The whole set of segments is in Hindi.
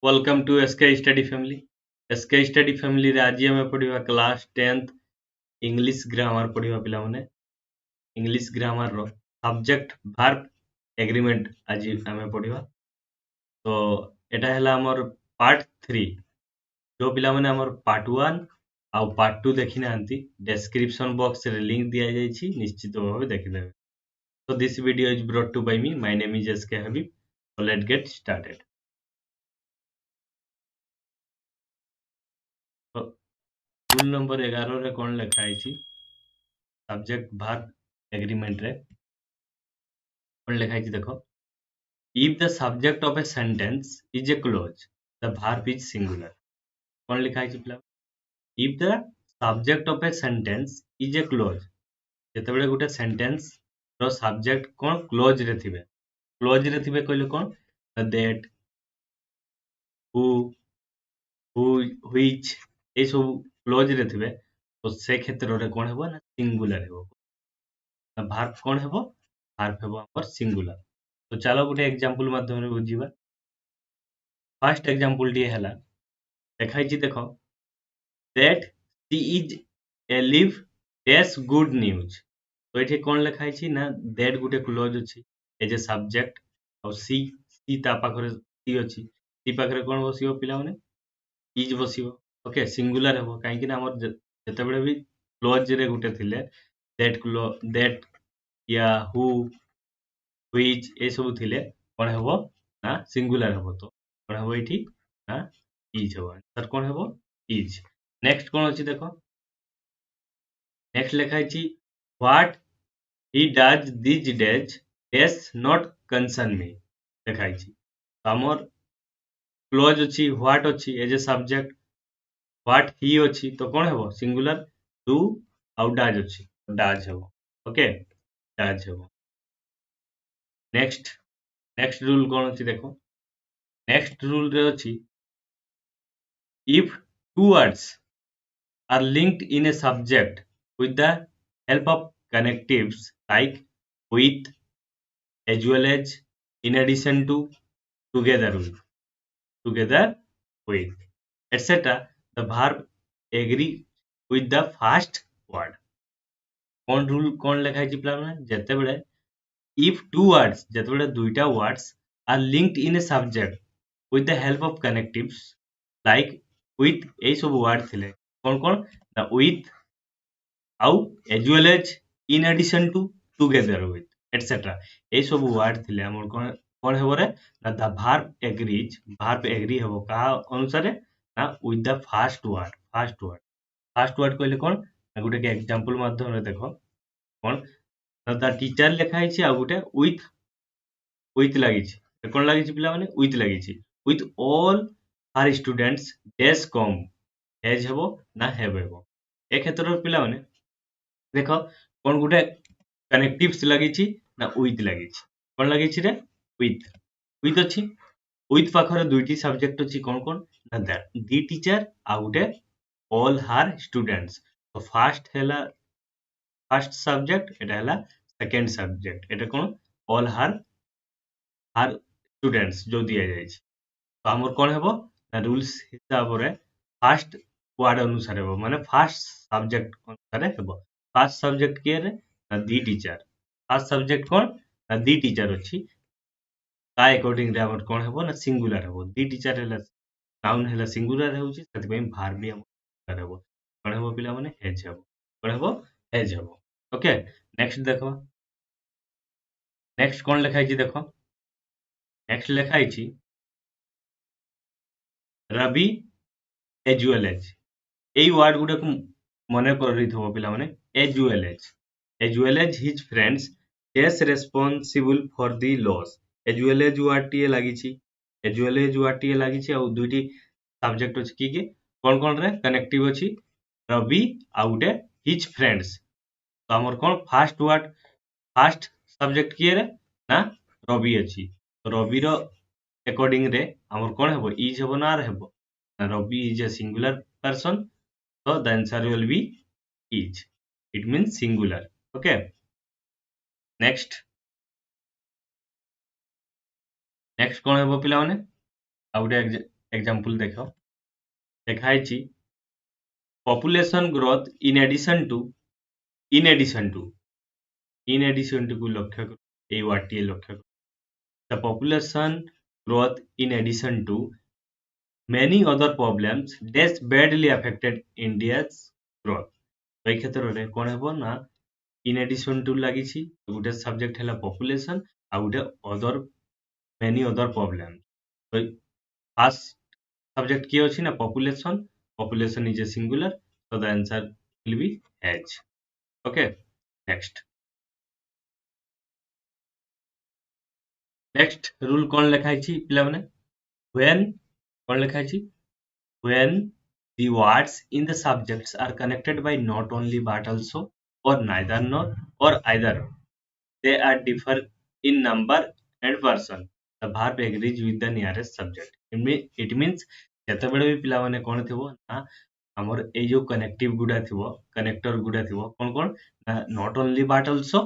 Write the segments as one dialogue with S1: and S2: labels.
S1: Welcome to SK study family. SK study family रे आज हमें पढ़िबा क्लास 10th इंग्लिश ग्रामर पढ़िबा पिला माने इंग्लिश ग्रामर रो सब्जेक्ट वर्ब एग्रीमेंट आज हमें पढ़िबा। तो एटा हला हमर पार्ट 3। जो पिला माने हमर पार्ट 1 आ पार्ट 2 देखि नांती डिस्क्रिप्शन बॉक्स रे लिंक दिया जाई छी, निश्चित भाबे देखि लेबे। So this video is brought to by me. My name is SK Habib. So let's get started. तो रूल नंबर 11 रे कोन लिखा है सब्जेक्ट वर्ब एग्रीमेंट रे कोन लिखा है देखो। If the subject of a sentence is a clause the verb is singular. कोन लिखा है पिला if the subject of a sentence is a clause जेतेबेले गुटे सेंटेंस रो सब्जेक्ट कोन क्लोज रे थिबे कहले कोन that who who which a sub clause रे थिबे तो से क्षेत्र रे कोन हेबो ना सिंगुलर हेबो। वर्ब कोन हेबो वर्ब हेबो हमर सिंगुलर। तो चलो गोटे एग्जांपल माध्यम रे बुझिबा। फर्स्ट एग्जांपल डी हला देखाई छी देखो that she is a live dash good news. तो एठी कोन लिखाई छी ना दैट गुटे क्लोज अछि एज ए सब्जेक्ट और सी ता पाखरे सी अछि सी पाखरे कोन बसियो पिला माने इज बसियो। ओके सिंगुलर हेबो काहे कि ना हमर जेतेबेले भी क्लोज रे गुटे थिले दैट या हु व्हिच ए सब थिले कोन हेबो ना सिंगुलर हेबो। तो कोन हेबो एठी ना इज हेबो। आंसर कोन हेबो इज। नेक्स्ट कोन अछि देखो नेक्स्ट लिखा अछि what he does these days dash not concern me लिखा अछि। तो हमर क्लोज अछि व्हाट अछि as a subject what he अछि तो कोन हेबो सिंगुलर डू आउ डज अछि डज हेबो। ओके डज हेबो। नेक्स्ट रूल कोन अछि देखो नेक्स्ट रूल रे अछि if two words are linked in a subject with the help of connectives like with, as well as, in addition to, together with, etc. the verb agree with the first word. कौन रूल कौन लिखा है पिला जेतेबेले if two words जेतेबेले दुईटा words are linked in a subject with the help of connectives like with ए सब वर्ड थिले कौन कौन ना with आउ as well as, in addition to, together with, etc. ए सब वर्ड थिले हमर कौन कौन हेबो रे ना द वर्ब एग्री हेबो का अनुसार ना with the first word कहले कौन ना गुटे के एग्जांपल माध्यम रे देखो कौन ना द टीचर लिखा है छी आ गुटे with लागि छी कोन लागि छी पिला माने with लागि छी with all her students dash कम एज हेबो ना हेबो हेबो ए क्षेत्र पिला माने देखो कोन गुटे कनेक्टिव्स लागि छी ना विथ लागि छी कोन लागि छी रे विथ अछि विथ पाखरे दुईटी सब्जेक्ट अछि कोन कोन ना दी टीचर आ गुटे ऑल हर स्टूडेंट्स। तो फर्स्ट हेला फर्स्ट सब्जेक्ट एटा हेला सेकंड सब्जेक्ट एटा कोन ऑल हर स्टूडेंट्स जो दिया जाय छी। तो हमर कोन हेबो ना रूल्स हिसाब रे फर्स्ट वर्ड अनुसार हेबो माने फर्स्ट सब्जेक्ट अनुसार हेबो। फर्स्ट सब्जेक्ट के रे ना दी टीचर फर्स्ट सब्जेक्ट कोन ना दी टीचर अछि ता अकॉर्डिंग रे हमर कोन हेबो ना सिंगुलर हेबो दी टीचर हेला नाउन हेला सिंगुलर हेउची सेति पे वर्ब भी हम हेबो कोन हेबो पिला माने हेज हेबो कोन हेबो हेज हेबो। ओके नेक्स्ट देखो नेक्स्ट कोन लिखा है देखो नेक्स्ट लिखा है रवि as well as এই ওয়ার্ড গুড়াকু মনে করিথব পিলামানে as well as his friends is responsible for the loss as well as ওয়ার্ডটিয়ে লাগিছি as well as ওয়ার্ডটিয়ে লাগিছি আর দুইটি সাবজেক্ট আছে কি কোন কোন রে কানেক্টিভ আছে রবি আর গুটে his friends। তো আমার কোন ফার্স্ট ওয়ার্ড ফার্স্ট সবজেক্ট কি রে না রবি আছে তো রবির अकॉर्डिंग रे हमर कोन हेबो इज हेबो ना हेबो Ravi is a singular person, so the answer will be is. It means singular. Okay. Next कौन हेबो पिला माने आ गुटे एग्जांपल देखो देखाई छी population growth in addition to को लक्ष्य करो ए वार्ड लक्ष्य करो the population growth in addition to many other problems that badly affected India's growth এই ক্ষেত্ରରେ কোন ହେବ ନା in addition to ଲାଗିଛି ଗୋଟେ subject ହେଲା population ଆଉ ଗୋଟେ other many other problem ତ first subject କିଏ ଅଛି ନା population is a singular so the answer will be H okay next rule କଣ ଲେଖା ହେଇଛି ପିଲାମାନେ when କଣ ଲେଖା ହେଇଛି when the words in the subjects are connected by not only but also or neither nor or either they are differ in number and person the verb agrees with the nearest subject it means ଯେତେବେଳେ ବି ପିଲାମାନେ କଣ ଥିବ ନା ଆମର ଏଇ ଯୋଉ କନେକ୍ଟିଭ ଗୁଡା ଥିବ କନେକ୍ଟର ଗୁଡା ଥିବ କଣ କଣ ନା not only but also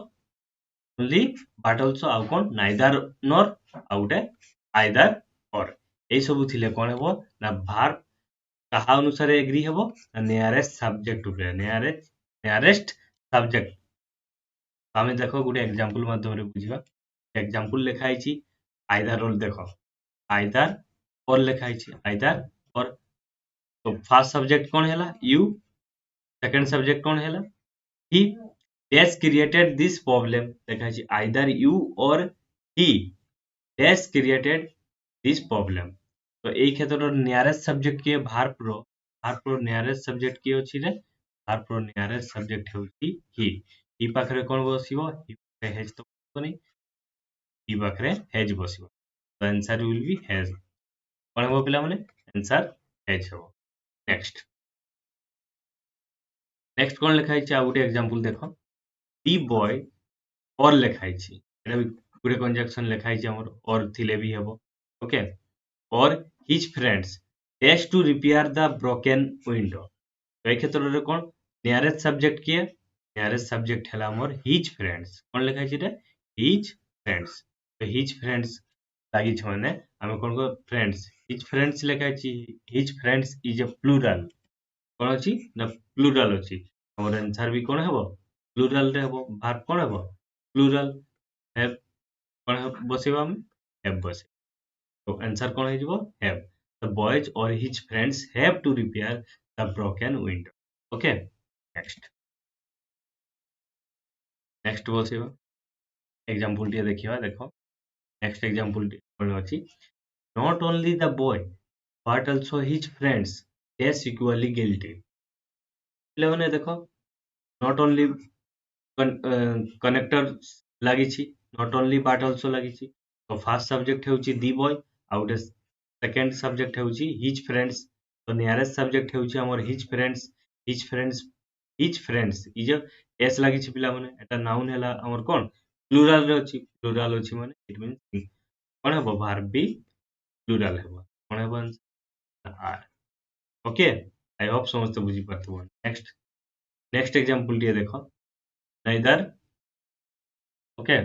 S1: only but also ଆଉ କଣ neither nor ଆଉ ଗୋଟେ either or ଏଇ ସବୁ ଥିଲେ କଣ ହେବ ନା verb କାହା ଅନୁସାରେ ଏଗ୍ରି ହେବ ନା ନିୟରେଷ୍ଟ ସବଜେକ୍ଟ ଉପରେ ନିୟରେଷ୍ଟ ସବଜେକ୍ଟ ଆମେ ଦେଖ ଗୋଟେ ଏକ୍ସାମ୍ପଲ ମାଧ୍ୟମରେ ବୁଝିବା ଏକ୍ସାମ୍ପଲ ଲେଖା ହେଇଛି ଆଇଦର ରୋଲ ଦେଖ ଆଇଦର ଅର ଲେଖା ହେଇଛି ଆଇଦର ଅର ତ ଫାର୍ଷ୍ଟ ସବଜେକ୍ଟ କଣ ହେଲା ୟୁ ସେକେଣ୍ଡ ସବଜେକ୍ଟ କଣ ହେଲା he dash created this problem ଲେଖା ହେଇଛି either you or he dash created this problem ତ ଏଇ କ୍ଷେତ୍ରର ନିୟରେଷ୍ଟ ସବଜେକ୍ଟ କିଏ ଭାର୍ବର ନିୟରେଷ୍ଟ ସବଜେକ୍ଟ କିଏ ଅଛି ରେ ଭାର୍ବର ନିୟରେଷ୍ଟ ସବଜେକ୍ଟ ହେଉଛି ହି ପାଖରେ କଣ ବସିବ ହି ପାଖରେ ହେଜ ତ ବସିବନି ହି ପାଖରେ ହେଜ ବସିବ ତ ଆନ୍ସର ୱିଲ ବି ହେଜ କଣ ହେବ ପିଲାମାନେ ଆନ୍ସର ହେଜ ହେବ ନେକ୍ସଟ କଣ ଲେଖା ହେଇଛି ଆଉ ଗୋଟେ ଏକ୍ସାମ୍ପଲ ଦେଖ ଦି ବୟ ଅର ଲେଖା ହେଇଛି ଏଟା ବି ଗୋଟେ କଞ୍ଜକ୍ସନ ଲେଖା ହେଇଛି ଆମର ଅର ଥିଲେ ବି ହେବ okay or his friends dash to repair the broken window ତ এই ক্ষেত্ରରେ କଣ ନିୟରେଷ୍ଟ ସବଜେକ୍ଟ କିଏ ନିୟରେଷ୍ଟ ସବଜେକ୍ଟ ହେଲା ଆମର his friends କଣ ଲେଖା ହେଇଛି ଏଟା his friends ତ his friends ଲାଗିଛି ମାନେ ଆମେ କଣ କର his friends ଲେଖା ହେଇଛି his friends is a plural କଣ ଅଛି ନା ପ୍ଲୁରାଲ ଅଛି ଆମର ଆନ୍ସର ବି କଣ ହେବ ପ୍ଲୁରାଲ ରେ ହେବ ଭାର୍ବ କଣ ହେବ ପ୍ଲୁରାଲ have କଣ ବସେଇବା ଆମେ have ବସେଇବା तो आंसर कौन है have the boys or his friends have to repair the broken window okay next ବସିବା एग्जांपल टिए देखिबा देखो नेक्स्ट एग्जांपल कोन अछि not only the boy but also his friends is equally guilty ପିଲାମାନେ ଦେଖ not only connector ଲାଗିଛି not only but also ଲାଗିଛି ତ ଫାର୍ଷ୍ଟ ସବଜେକ୍ଟ ହେଉଛି ଦି ବୟ ଆଉ ଗୋଟେ ସେକେଣ୍ଡ ସବଜେକ୍ଟ ହେଉଛି ହିଜ ଫ୍ରେଣ୍ଡସ୍ ତ ନିୟରେଷ୍ଟ ସବଜେକ୍ଟ ହେଉଛି ଆମର ହିଜ ଫ୍ରେଣ୍ଡସ୍ ଇଜ ଏସ୍ ଲାଗିଛି ପିଲାମାନେ ଏଟା ନାଉନ ହେଲା ଆମର କଣ ପ୍ଲୁରାଲ ଅଛି ମାନେ ଇଟ ମିନ୍ସ କଣ ହେବ ଭାର୍ବ ବି ପ୍ଲୁରାଲ ହେବ କଣ ହେବ ଆର୍ ଓକେ ଆଇ ହୋପ ସମସ୍ତେ ବୁଝି ପାରୁଥିବ ନେକ୍ସଟ एग्जांपल टिए देखो neither okay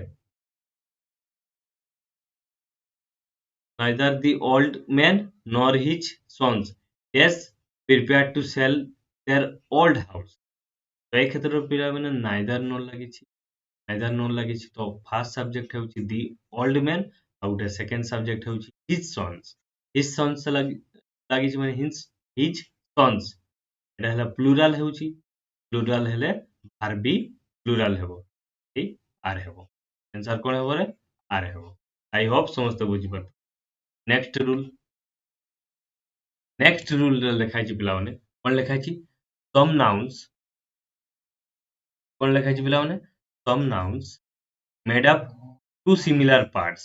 S1: neither the old man nor his sons is prepared to sell their old house ତ এই ক্ষেত্ରରେ ପିଲାମାନେ ନାଇଦର ନୋ ଲାଗିଛି ତ ଫାର୍ଷ୍ଟ ସବଜେକ୍ଟ ହେଉଛି ଦି ଓଲ୍ଡ ମ୍ୟାନ୍ ଆଉ ଗୋଟେ ସେକେଣ୍ଡ ସବଜେକ୍ଟ ହେଉଛି ହିଜ ସନ୍ସ ଲାଗିଛି ମାନେ ହିଜ ସନ୍ସ ଏଟା ହେଲା ପ୍ଲୁରାଲ ହେଉଛି ପ୍ଲୁରାଲ ହେଲେ ଭାର୍ବ ବି ପ୍ଲୁରାଲ ହେବ ଆର୍ ହେବ ଆନ୍ସର କଣ ହେବ ରେ ଆର୍ ହେବ ଆଇ ହୋପ ସମସ୍ତେ ବୁଝିପାରୁଥିବେ ନେକ୍ସଟ ରୁଲ ଲେଖା ହେଇଛି ପିଲାମାନେ କଣ ଲେଖା ହେଇଛି ସମ୍ ନାଉନ୍ସ କଣ ଲେଖା ହେଇଛି ପିଲାମାନେ ସମ୍ nouns made up two similar parts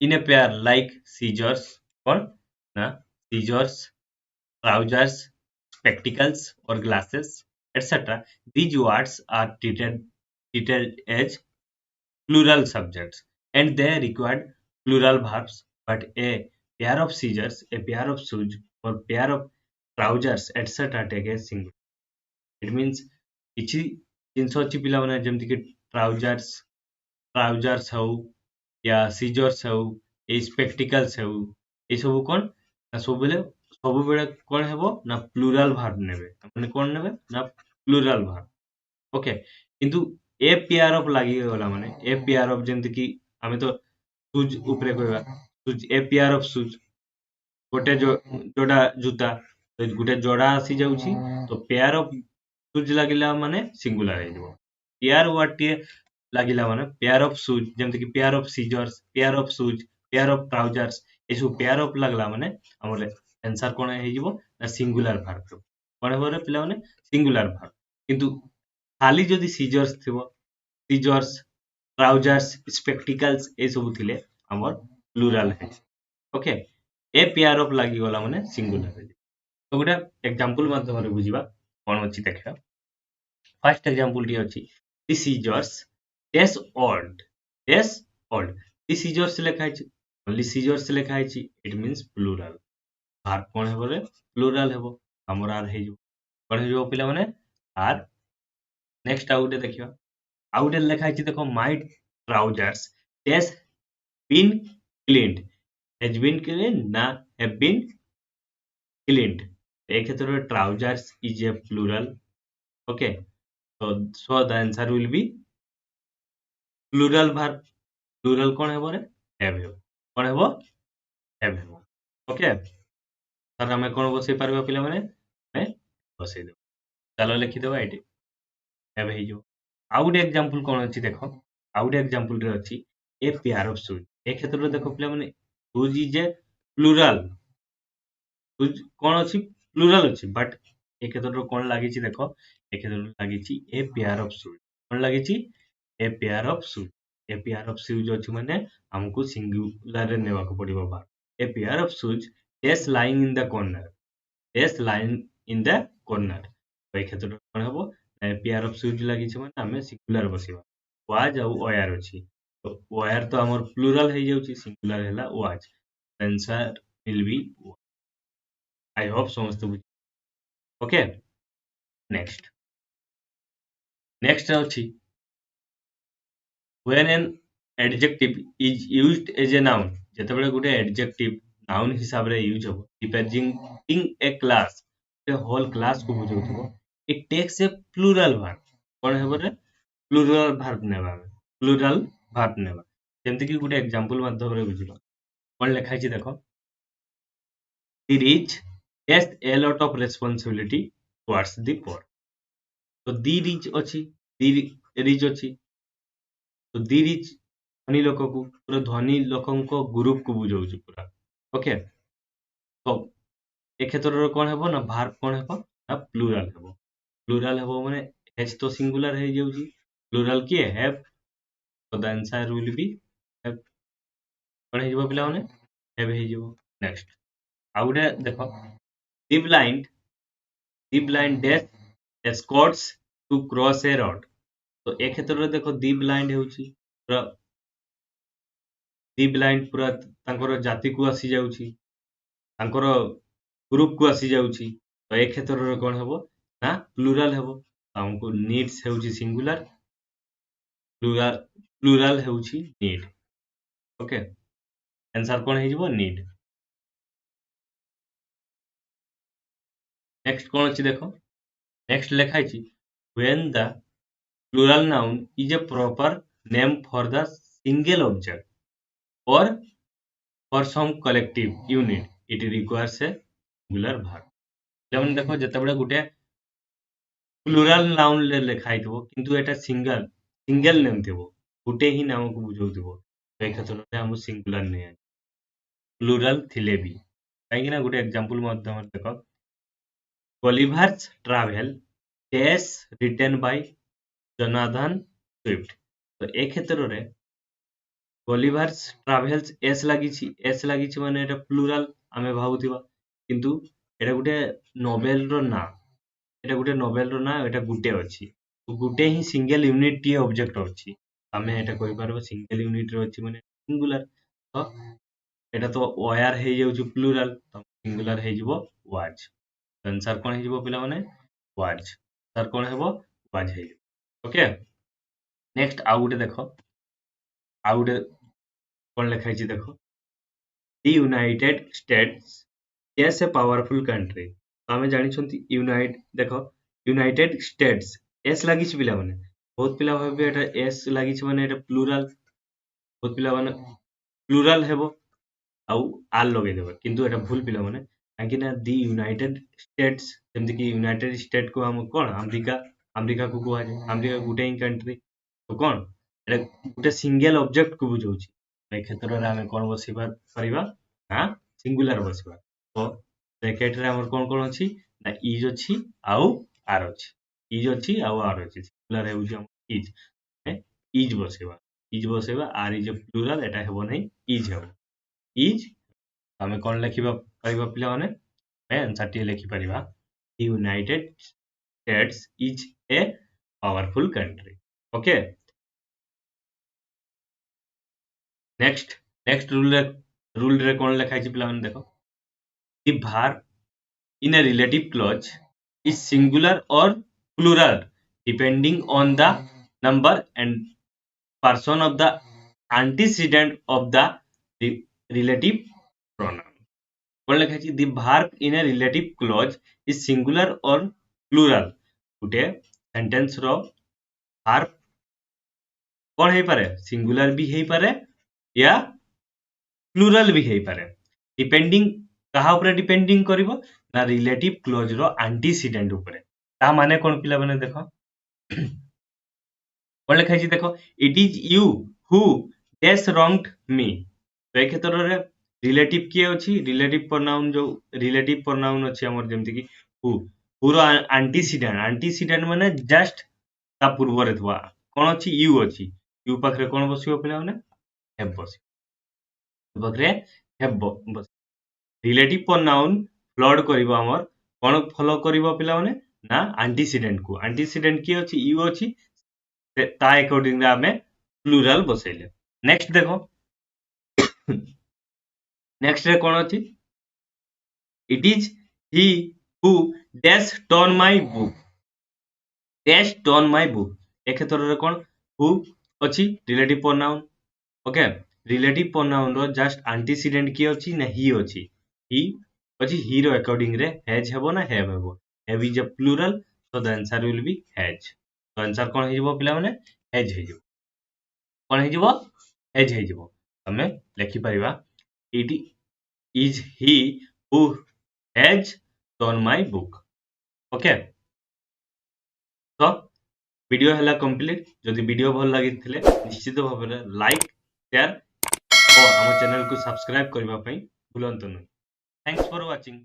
S1: in a pair like scissors or na scissors trousers spectacles or glasses etc these words are treated as plural subjects and they required plural verbs but a pair of scissors a pair of shoes or pair of trousers etc take a single it means କିଛି ଜିନିଷ ଅଛି ପିଲାମାନେ ଯେମିତିକି ଟ୍ରାଉଜର୍ସ ହଉ ୟା ସିଜର୍ସ ହଉ ଏଇ ସ୍ପେକ୍ଟିକାଲ୍ସ ହଉ ଏଇ ସବୁ କଣ सब बेले कौन हेबो ना प्लूराल भार्ब नेबे माने कौन नेबे ना प्लूराल भार्ब ओके किंतु ए पेयर ऑफ लागि गला माने ए पेयर ऑफ जेंति कि हमें तो शूज ऊपरे कहबा shoes A pair of shoes गोटे जोड़ा जूता तो गोटे जोड़ा आसी जाउची तो पेयर ऑफ शूज लागिला माने सिंगुलर हे जबो पेयर वर्ड टे लागिला माने पेयर ऑफ शूज जेंति कि pair of scissors pair of shoes pair of trousers एसु पेयर ऑफ लागला माने हमर आंसर कोन हे जबो ना सिंगुलर वर्ब कोन हेबो रे पिला माने सिंगुलर वर्ब किंतु खाली जदि सीजर्स थिबो सीजर्स ट्राउजर्स स्पेक्टिकल्स ए सब थिले हमर प्लुराल हे ओके ए पेयर ऑफ लागि गला माने सिंगुलर हे तो गोटे एग्जांपल माध्यम बुझिबा कोन अछि देखिया फर्स्ट एग्जांपल टी अछि दी सीजर्स टेस ओल्ड दी सीजर्स लिखा अछि ओनली सीजर्स लिखा अछि इट मींस प्लुरल वर्ब कोन हेबो रे प्लुरल हेबो हमर आर हे जो कोन हे जो पिला माने आर नेक्स्ट आउटे देखियो आउटे लिखा अछि देखो माय ट्राउजर्स टेस been cleaned has been cleaned ना have been cleaned एक क्षेत्र trousers is a plural okay so the answer will be plural verb plural कौन है बोले have है कौन है वो have है ओके सर हमें कौन बसई पारबा पिला माने हमें बसई दो चलो लिखि देबा एटी have है जो आउट एग्जांपल कौन अछि देखो आउट एग्जांपल रे अछि ए पेयर ऑफ शूज एक क्षेत्र रे देखो पिला माने shoes is a plural shoes कौन अछि प्लुराल अछि बट एक क्षेत्र कौन लागि छि देखो एक क्षेत्र लागि छि ए पेयर ऑफ शूज कौन लागि छि ए pair of shoes A pair of shoes अछि माने हमको सिंगुलर रे नेबा को पड़िबो बा ए pair of shoes is lying in the corner is lying in the corner तो एक क्षेत्र कौन हबो ए पेयर ऑफ शूज लागि छि माने हमें सिंगुलर बसिबा वाज आ वायर अछि तो वायर तो हमर प्लुरल हे जाउछि सिंगुलर हैला was answer will be I hope समझते बुझ ओके नेक्स्ट नेक्स्ट अछि when an adjective is used as a noun जेतेबेले गुटे adjective noun हिसाब रे यूज हो representing a class a whole class को बुझौथबो it takes a plural verb कोन हेबो रे plural verb नेबा plural verb नेबा जेमति कि गुटे एग्जांपल माध्यम रे बुझिलो कोन लिखा छि देखो the rich has a lot of responsibility towards the poor तो the rich अछि the rich अछि तो the rich धनी लोक को पूरा धनी लोकंको ग्रुप को बुझाउछि पूरा ओके तो एक क्षेत्र कोन हेबो ना वर्ब कोन हेबो ना प्लुरल हेबो माने एच तो सिंगुलर हे जाउछि प्लुरल की हैव तो the answer will be have कोन हे जबो पिला माने हैव हे जबो नेक्स्ट आउडे देखो the blind death escorts to cross a road तो एक क्षेत्र देखो दी ब्लाइंड हेउछि पूरा दी ब्लाइंड पूरा तांकर जाति को आसी जाउछि तांकर ग्रुप को आसी जाउछि तो एक क्षेत्र रे कोन हेबो ना प्लुरल हेबो हमको नीड्स हेउछि सिंगुलर प्लुरल हेउछि नीड ओके आंसर कोन हे जबो नीड नेक्स्ट कोन अछि देखो नेक्स्ट लिखा अछि when the plural noun is a proper name for the single object or for some collective unit it requires a singular verb जेमन देखो जेतेबेले गुटे प्लुराल नाउन ले लिखा हितबो किंतु एटा सिंगल नेम थिबो गुटे ही नाम को बुझौथिबो तो एक क्षेत्र रे हम सिंगुलर नै प्लुराल थिले भी काहे कि ना गुटे एग्जांपल माध्यम देखो Gulliver's Travel is written by Jonathan Swift तो एक क्षेत्र रे Gulliver's Travels एस लागिछि माने एटा प्लुराल आमे भाबुथिबा किंतु एटा गुटे नोवेल रो ना एटा गुटे नोवेल रो ना एटा गुटे अछि तो गुटे ही सिंगल यूनिट टी ऑब्जेक्ट अछि आमे एटा कहि पारबो सिंगल यूनिट रो अछि माने सिंगुलर तो एटा तो वायर हे जाउछि प्लुराल तो सिंगुलर हे जिवो वाज आंसर कोन हे जिवो पिला माने वाज सर कोन हेबो वाज हे ओके नेक्स्ट आउ गुटे देखो आउ गुटे कोन लिखा छि देखो the United states S A powerful country आमे जानिछंती देखो यूनाइटेड स्टेट्स एस लागिछ पिला माने बहुत पिला भाबे एटा एस लागिछ माने एटा प्लुराल बहुत पिला माने प्लुराल हेबो आउ आर लगे देबो किंतु एटा भूल पिला माने काहे ना दी यूनाइटेड स्टेट्स जेमति कि यूनाइटेड स्टेट को हम कोन अमेरिका अमेरिका को कुआ जाय अमेरिका गुटे ही कंट्री तो कोन एटा गुटे सिंगल ऑब्जेक्ट को बुझौछि ए क्षेत्र रे हमें कोन बसिबा परिबा हां सिंगुलर बसिबा तो ब्रैकेट रे हमर कोन कोन अछि ना इज अछि आउ आर अछि इज अछि आउ आर अछि सिंगुलर हेउछि हम इज बसेबा आर इज ए प्लुराल एटा हेबो नै इज हेबो इज आमे कोन लिखिबा परिबा पिला माने आंसर टी लिखि परिबा United States is a powerful country okay next rule रे कोन लिखा छि पिला माने देखो the verb in a relative clause is singular or plural depending on the number and person of the antecedent of the relative pronoun कोन लिखा छि the verb in a relative clause is singular or plural Gute sentence row verb कोन हे पारे सिंगुलर भी हे पारे या प्लुराल भी हे पारे डिपेंडिंग कहा ऊपर डिपेंडिंग करिवो ना रिलेटिव क्लोज रो एंटीसीडेंट ऊपर ता माने कोन पिला माने देखो कोन लिखा छि देखो it is you who dash wronged me तो ए क्षेत्र रे रिलेटिव के अछि रिलेटिव प्रोनाउन अछि हमर जेमति कि हु रो एंटीसीडेंट माने जस्ट ता पूर्व रे थवा कोन अछि यू पाखरे कोन बसियो पिला माने हैव बसियो पाखरे हैव बस रिलेटिव प्रोनाउन फ्लड करिवो हमर कोन फॉलो करिवो पिला माने ना एंटीसीडेंट की अछि यू अछि ता अकॉर्डिंग रे हमें प्लुरल बसैले नेक्स्ट देखो नेक्स्ट रे कोन अछि it is he who dash turn my book ए क्षेत्र रे कोन हु अछि relative pronoun okay relative pronoun रो जस्ट एंटीसीडेंट की अछि ना ही अछि ही अछि ही रो अकॉर्डिंग रे हैज हेबो ना हेबो have is a plural so the answer will B has तो आंसर कोन हे जबो पिला माने हैज हे जबो कोन हे जबो हैज हे जबो हमें लिखि परिबा it is he who has turn my book okay तो वीडियो हला कंप्लीट जदि वीडियो भल लागिथिले निश्चित भाबरे लाइक शेयर और हम चैनल को सब्सक्राइब करबा पई भूलंतु नै थैंक्स फॉर वाचिंग